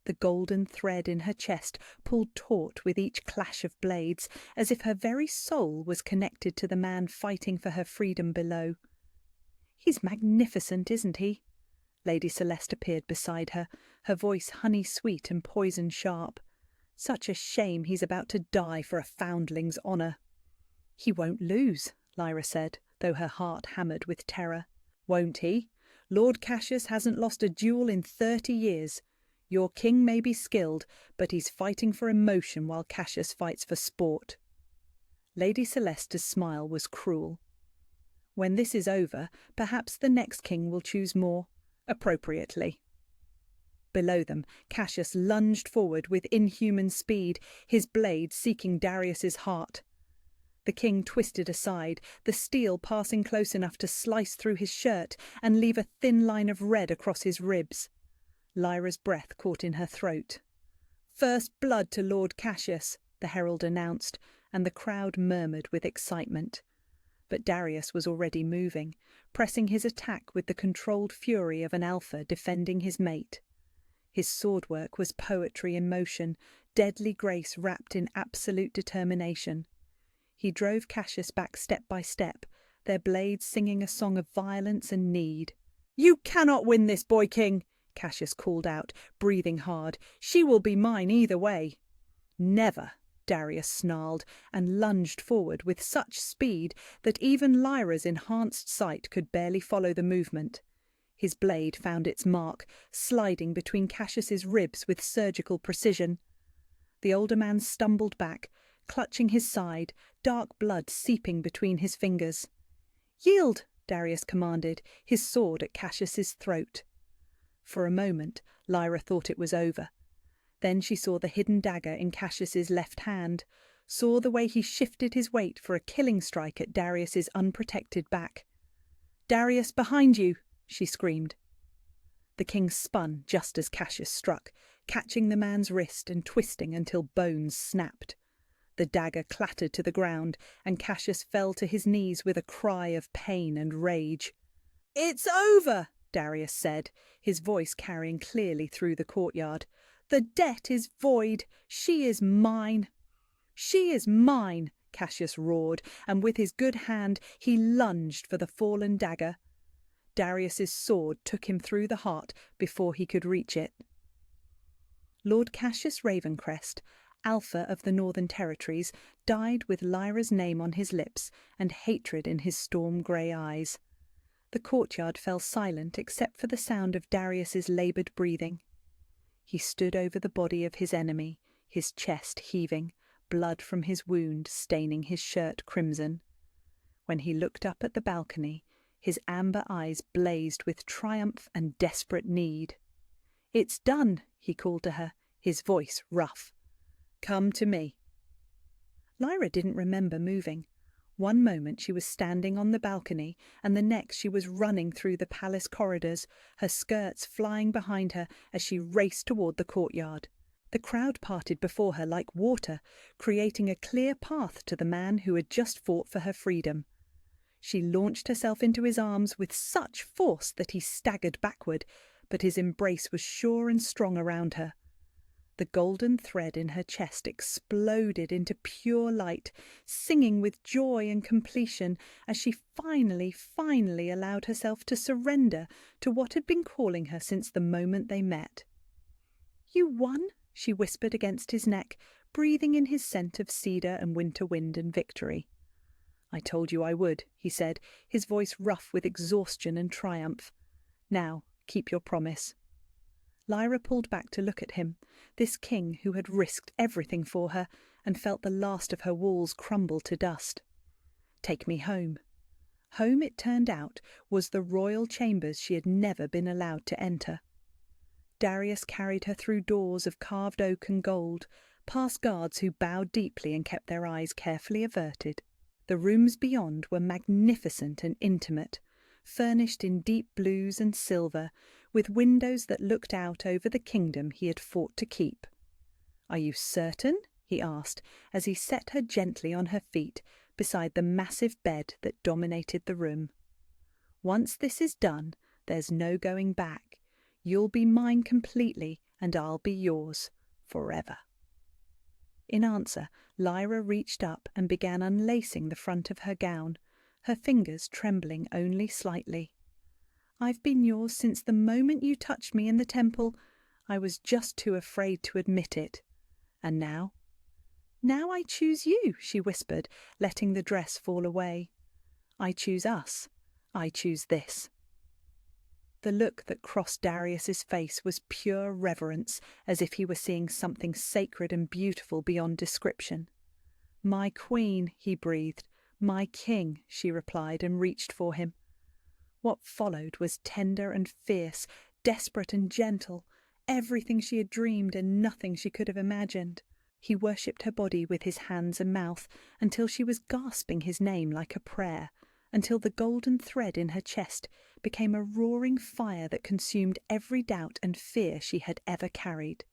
The golden thread in her chest pulled taut with each clash of blades, as if her very soul was connected to the man fighting for her freedom below. He's magnificent, isn't he? Lady Celeste appeared beside her, her voice honey-sweet and poison-sharp. Such a shame he's about to die for a foundling's honour. He won't lose, Lyra said, though her heart hammered with terror. Won't he? Lord Cassius hasn't lost a duel in 30 years. Your king may be skilled, but he's fighting for emotion while Cassius fights for sport. Lady Celeste's smile was cruel. When this is over, perhaps the next king will choose more appropriately. Below them, Cassius lunged forward with inhuman speed, his blade seeking Darius's heart. The king twisted aside, the steel passing close enough to slice through his shirt and leave a thin line of red across his ribs. Lyra's breath caught in her throat. First blood to Lord Cassius, the herald announced, and the crowd murmured with excitement. But Darius was already moving, pressing his attack with the controlled fury of an alpha defending his mate. His swordwork was poetry in motion, deadly grace wrapped in absolute determination. He drove Cassius back step by step, their blades singing a song of violence and need. "You cannot win this, boy king!" Cassius called out, breathing hard. "She will be mine either way." "Never!" Darius snarled, and lunged forward with such speed that even Lyra's enhanced sight could barely follow the movement. His blade found its mark, sliding between Cassius's ribs with surgical precision. The older man stumbled back, clutching his side, dark blood seeping between his fingers. "Yield!" Darius commanded, his sword at Cassius's throat. For a moment, Lyra thought it was over. Then she saw the hidden dagger in Cassius's left hand, saw the way he shifted his weight for a killing strike at Darius's unprotected back. "Darius, behind you!" she screamed. The king spun just as Cassius struck, catching the man's wrist and twisting until bones snapped. The dagger clattered to the ground, and Cassius fell to his knees with a cry of pain and rage. "It's over!" Darius said, his voice carrying clearly through the courtyard. "The debt is void. She is mine." "She is mine!" Cassius roared, and with his good hand he lunged for the fallen dagger. Darius's sword took him through the heart before he could reach it. Lord Cassius Ravencrest, Alpha of the Northern Territories, died with Lyra's name on his lips and hatred in his storm-grey eyes. The courtyard fell silent except for the sound of Darius's laboured breathing. He stood over the body of his enemy, his chest heaving, blood from his wound staining his shirt crimson. When he looked up at the balcony, his amber eyes blazed with triumph and desperate need. "It's done," he called to her, his voice rough. "Come to me." Lyra didn't remember moving. One moment she was standing on the balcony, and the next she was running through the palace corridors, her skirts flying behind her as she raced toward the courtyard. The crowd parted before her like water, creating a clear path to the man who had just fought for her freedom. She launched herself into his arms with such force that he staggered backward, but his embrace was sure and strong around her. The golden thread in her chest exploded into pure light, singing with joy and completion as she finally allowed herself to surrender to what had been calling her since the moment they met. "You won," she whispered against his neck, breathing in his scent of cedar and winter wind and victory. "I told you I would," he said, his voice rough with exhaustion and triumph. "Now, keep your promise." Lyra pulled back to look at him, this king who had risked everything for her, and felt the last of her walls crumble to dust. "Take me home." Home, it turned out, was the royal chambers she had never been allowed to enter. Darius carried her through doors of carved oak and gold, past guards who bowed deeply and kept their eyes carefully averted. The rooms beyond were magnificent and intimate, furnished in deep blues and silver, with windows that looked out over the kingdom he had fought to keep. "Are you certain?" he asked, as he set her gently on her feet beside the massive bed that dominated the room. "Once this is done, there's no going back. You'll be mine completely, and I'll be yours forever." In answer, Lyra reached up and began unlacing the front of her gown, her fingers trembling only slightly. "I've been yours since the moment you touched me in the temple. I was just too afraid to admit it. And now?" "Now I choose you," she whispered, letting the dress fall away. "I choose us. I choose this." The look that crossed Darius's face was pure reverence, as if he were seeing something sacred and beautiful beyond description. "My queen," he breathed. "My king," she replied, and reached for him. What followed was tender and fierce, desperate and gentle, everything she had dreamed and nothing she could have imagined. He worshipped her body with his hands and mouth until she was gasping his name like a prayer, until the golden thread in her chest became a roaring fire that consumed every doubt and fear she had ever carried.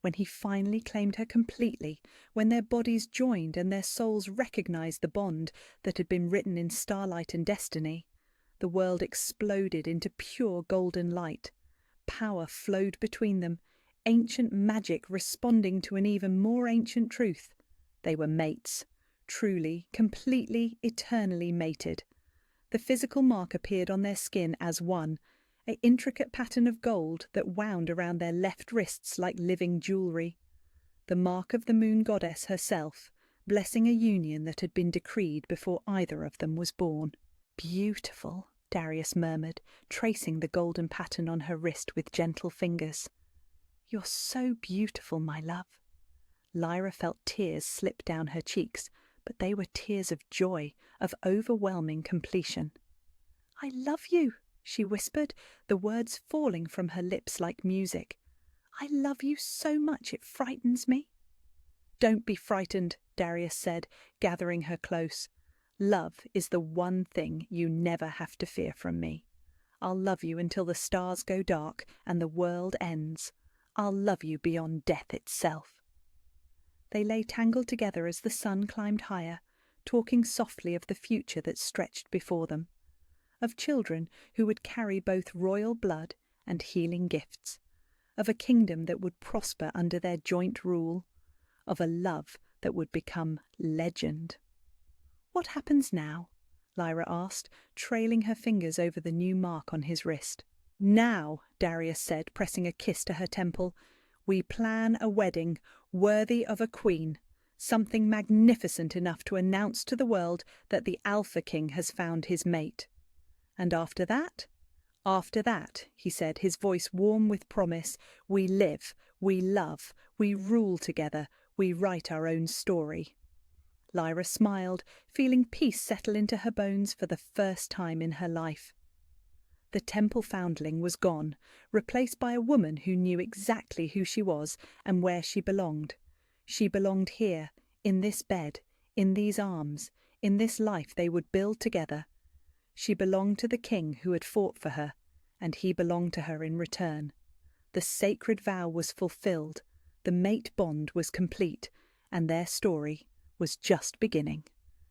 When he finally claimed her completely, when their bodies joined and their souls recognized the bond that had been written in starlight and destiny, the world exploded into pure golden light. Power flowed between them, ancient magic responding to an even more ancient truth. They were mates, truly, completely, eternally mated. The physical mark appeared on their skin as one, an intricate pattern of gold that wound around their left wrists like living jewellery. The mark of the moon goddess herself, blessing a union that had been decreed before either of them was born. Beautiful, Darius murmured, tracing the golden pattern on her wrist with gentle fingers. "You're so beautiful, my love." Lyra felt tears slip down her cheeks, but they were tears of joy, of overwhelming completion. "I love you," she whispered, the words falling from her lips like music. "I love you so much it frightens me." "Don't be frightened," Darius said, gathering her close. "Love is the one thing you never have to fear from me. I'll love you until the stars go dark and the world ends. I'll love you beyond death itself." They lay tangled together as the sun climbed higher, talking softly of the future that stretched before them, of children who would carry both royal blood and healing gifts, of a kingdom that would prosper under their joint rule, of a love that would become legend. "What happens now?" Lyra asked, trailing her fingers over the new mark on his wrist. "Now," Darius said, pressing a kiss to her temple, "we plan a wedding worthy of a queen, something magnificent enough to announce to the world that the Alpha King has found his mate. And after that?" "After that," he said, his voice warm with promise, "we live, we love, we rule together, we write our own story." Lyra smiled, feeling peace settle into her bones for the first time in her life. The temple foundling was gone, replaced by a woman who knew exactly who she was and where she belonged. She belonged here, in this bed, in these arms, in this life they would build together. She belonged to the king who had fought for her, and he belonged to her in return. The sacred vow was fulfilled, the mate bond was complete, and their story was just beginning.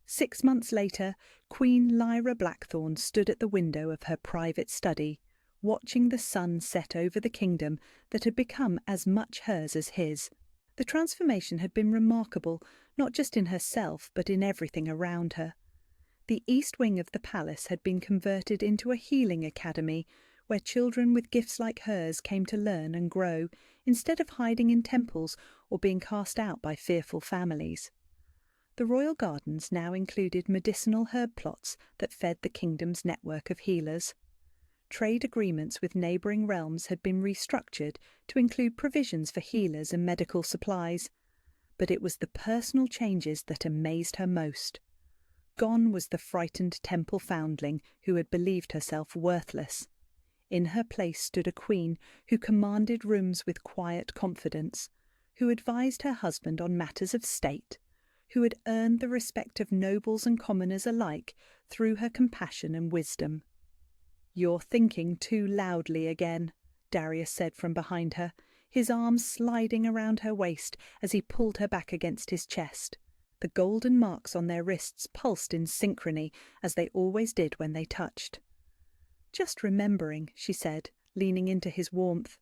6 months later, Queen Lyra Blackthorn stood at the window of her private study, watching the sun set over the kingdom that had become as much hers as his. The transformation had been remarkable, not just in herself, but in everything around her. The east wing of the palace had been converted into a healing academy, where children with gifts like hers came to learn and grow, instead of hiding in temples or being cast out by fearful families. The royal gardens now included medicinal herb plots that fed the kingdom's network of healers. Trade agreements with neighbouring realms had been restructured to include provisions for healers and medical supplies. But it was the personal changes that amazed her most. Gone was the frightened temple foundling who had believed herself worthless. In her place stood a queen who commanded rooms with quiet confidence, who advised her husband on matters of state, who had earned the respect of nobles and commoners alike through her compassion and wisdom. "You're thinking too loudly again," Darius said from behind her, his arms sliding around her waist as he pulled her back against his chest. The golden marks on their wrists pulsed in synchrony, as they always did when they touched. "Just remembering," she said, leaning into his warmth.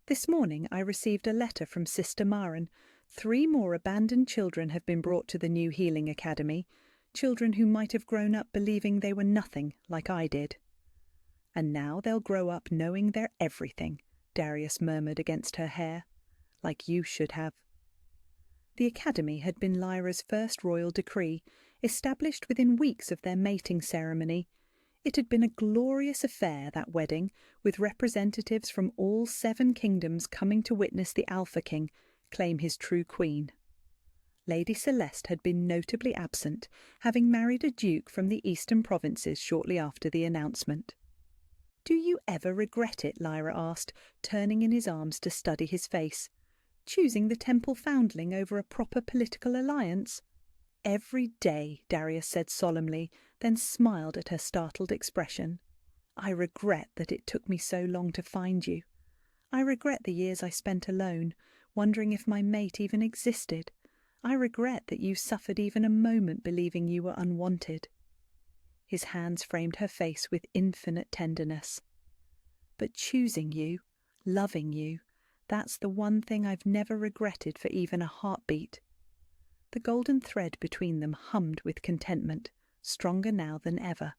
"This morning I received a letter from Sister Maren. 3 more abandoned children have been brought to the new healing academy, children who might have grown up believing they were nothing, like I did." "And now they'll grow up knowing they're everything," Darius murmured against her hair. "Like you should have." The academy had been Lyra's first royal decree, established within weeks of their mating ceremony. It had been a glorious affair, that wedding, with representatives from all 7 kingdoms coming to witness the Alpha King claim his true queen. Lady Celeste had been notably absent, having married a duke from the eastern provinces shortly after the announcement. "Do you ever regret it?" Lyra asked, turning in his arms to study his face. "Choosing the temple foundling over a proper political alliance?" "Every day," Darius said solemnly, then smiled at her startled expression. "I regret that it took me so long to find you. I regret the years I spent alone, wondering if my mate even existed. I regret that you suffered even a moment believing you were unwanted." His hands framed her face with infinite tenderness. "But choosing you, loving you, that's the one thing I've never regretted for even a heartbeat." The golden thread between them hummed with contentment, stronger now than ever.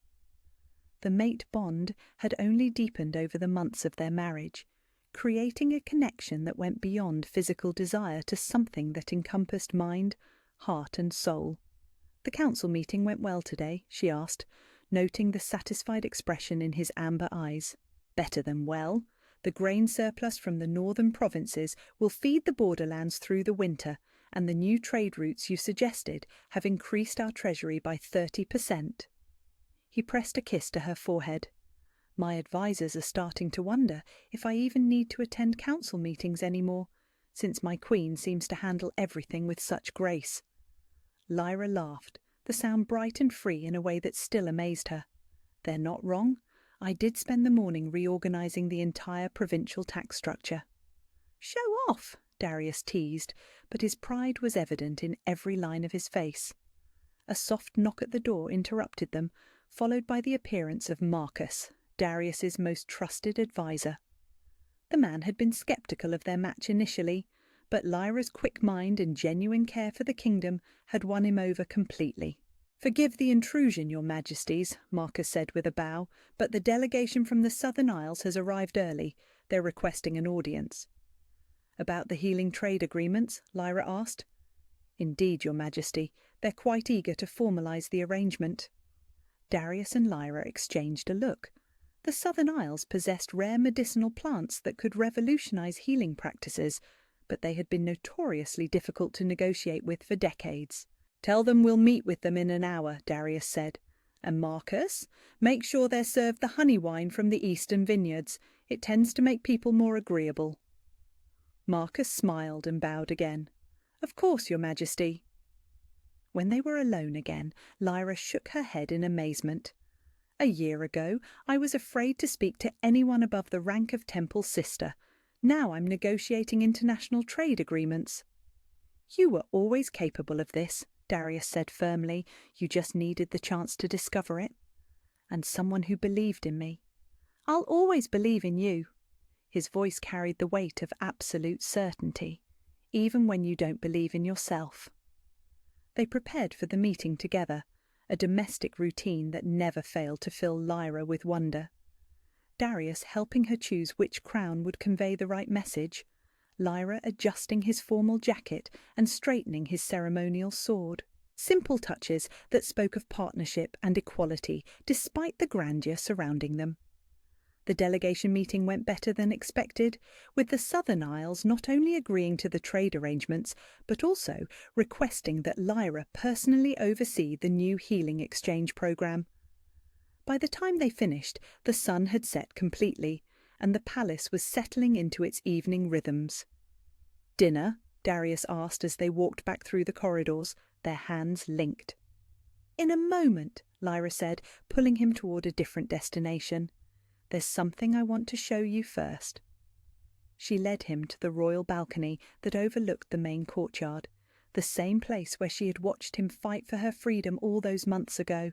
The mate bond had only deepened over the months of their marriage, creating a connection that went beyond physical desire to something that encompassed mind, heart and soul. "The council meeting went well today?" she asked, noting the satisfied expression in his amber eyes. "Better than well. The grain surplus from the northern provinces will feed the borderlands through the winter, and the new trade routes you suggested have increased our treasury by 30%. He pressed a kiss to her forehead. "My advisers are starting to wonder if I even need to attend council meetings anymore, since my queen seems to handle everything with such grace." Lyra laughed, the sound bright and free in a way that still amazed her. "They're not wrong. I did spend the morning reorganizing the entire provincial tax structure." "Show off," Darius teased, but his pride was evident in every line of his face. A soft knock at the door interrupted them, followed by the appearance of Marcus, Darius's most trusted adviser. The man had been sceptical of their match initially, but Lyra's quick mind and genuine care for the kingdom had won him over completely. "Forgive the intrusion, your majesties," Marcus said with a bow, "but the delegation from the Southern Isles has arrived early. They're requesting an audience." "About the healing trade agreements?" Lyra asked. "Indeed, your majesty. They're quite eager to formalize the arrangement." Darius and Lyra exchanged a look. The Southern Isles possessed rare medicinal plants that could revolutionize healing practices, but they had been notoriously difficult to negotiate with for decades. "Tell them we'll meet with them in an hour," Darius said. "And Marcus, make sure they're served the honey wine from the eastern vineyards. It tends to make people more agreeable." Marcus smiled and bowed again. "Of course, your majesty." When they were alone again, Lyra shook her head in amazement. "A year ago, I was afraid to speak to anyone above the rank of Temple Sister. Now I'm negotiating international trade agreements." "You were always capable of this," Darius said firmly. "You just needed the chance to discover it. And someone who believed in me." "I'll always believe in you." His voice carried the weight of absolute certainty, even when you don't believe in yourself. They prepared for the meeting together, a domestic routine that never failed to fill Lyra with wonder. Darius helping her choose which crown would convey the right message, Lyra adjusting his formal jacket and straightening his ceremonial sword. Simple touches that spoke of partnership and equality despite the grandeur surrounding them. The delegation meeting went better than expected, with the Southern Isles not only agreeing to the trade arrangements, but also requesting that Lyra personally oversee the new healing exchange program. By the time they finished, the sun had set completely, and the palace was settling into its evening rhythms. "Dinner?" Darius asked as they walked back through the corridors, their hands linked. "In a moment," Lyra said, pulling him toward a different destination. "There's something I want to show you first." She led him to the royal balcony that overlooked the main courtyard, the same place where she had watched him fight for her freedom all those months ago.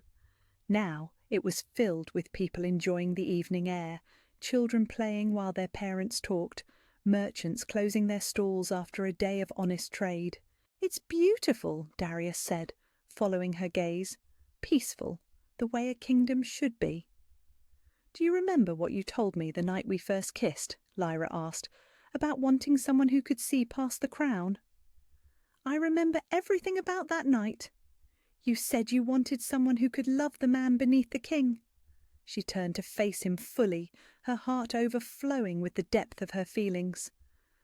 Now it was filled with people enjoying the evening air, children playing while their parents talked, merchants closing their stalls after a day of honest trade. "It's beautiful," Darius said, following her gaze. "Peaceful, the way a kingdom should be." "Do you remember what you told me the night we first kissed?" Lyra asked, "about wanting someone who could see past the crown?" "I remember everything about that night. You said you wanted someone who could love the man beneath the king." She turned to face him fully, her heart overflowing with the depth of her feelings.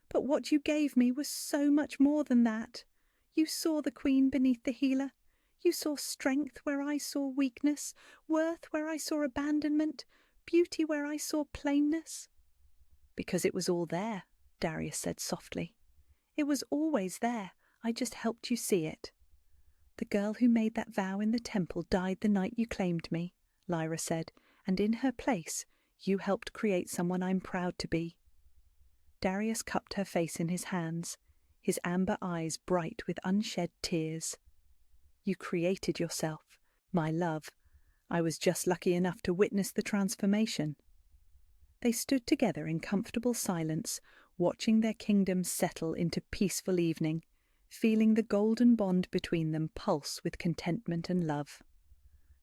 "But what you gave me was so much more than that. You saw the queen beneath the healer. You saw strength where I saw weakness, worth where I saw abandonment, beauty where I saw plainness." "Because it was all there," Darius said softly. "It was always there. I just helped you see it." "The girl who made that vow in the temple died the night you claimed me," Lyra said, "and in her place you helped create someone I'm proud to be." Darius cupped her face in his hands, his amber eyes bright with unshed tears. "You created yourself, my love. I was just lucky enough to witness the transformation." They stood together in comfortable silence, watching their kingdom settle into peaceful evening, feeling the golden bond between them pulse with contentment and love.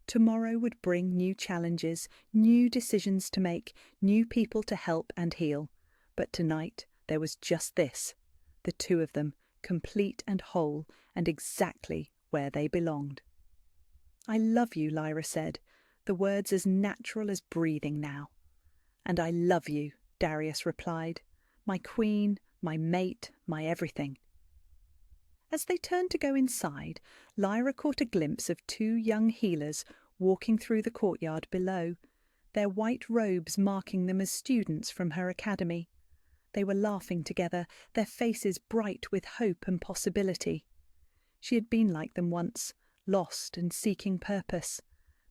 Tomorrow would bring new challenges, new decisions to make, new people to help and heal. But tonight there was just this, the two of them, complete and whole, and exactly where they belonged. "I love you," Lyra said, the words as natural as breathing now. "And I love you," Darius replied. "My queen, my mate, my everything." As they turned to go inside, Lyra caught a glimpse of two young healers walking through the courtyard below, their white robes marking them as students from her academy. They were laughing together, their faces bright with hope and possibility. She had been like them once, lost and seeking purpose.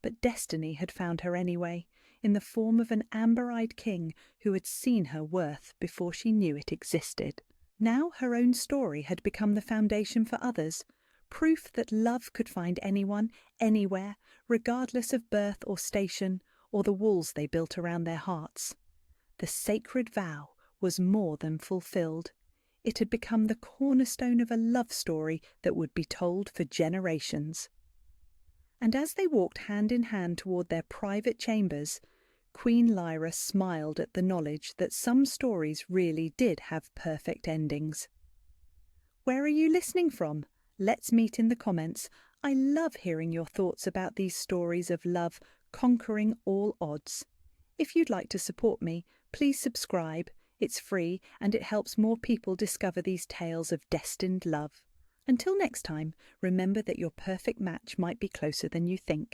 But destiny had found her anyway, in the form of an amber-eyed king who had seen her worth before she knew it existed. Now her own story had become the foundation for others, proof that love could find anyone, anywhere, regardless of birth or station, or the walls they built around their hearts. The sacred vow was more than fulfilled. It had become the cornerstone of a love story that would be told for generations. And as they walked hand in hand toward their private chambers, Queen Lyra smiled at the knowledge that some stories really did have perfect endings. Where are you listening from? Let's meet in the comments. I love hearing your thoughts about these stories of love conquering all odds. If you'd like to support me, please subscribe. It's free and it helps more people discover these tales of destined love. Until next time, remember that your perfect match might be closer than you think.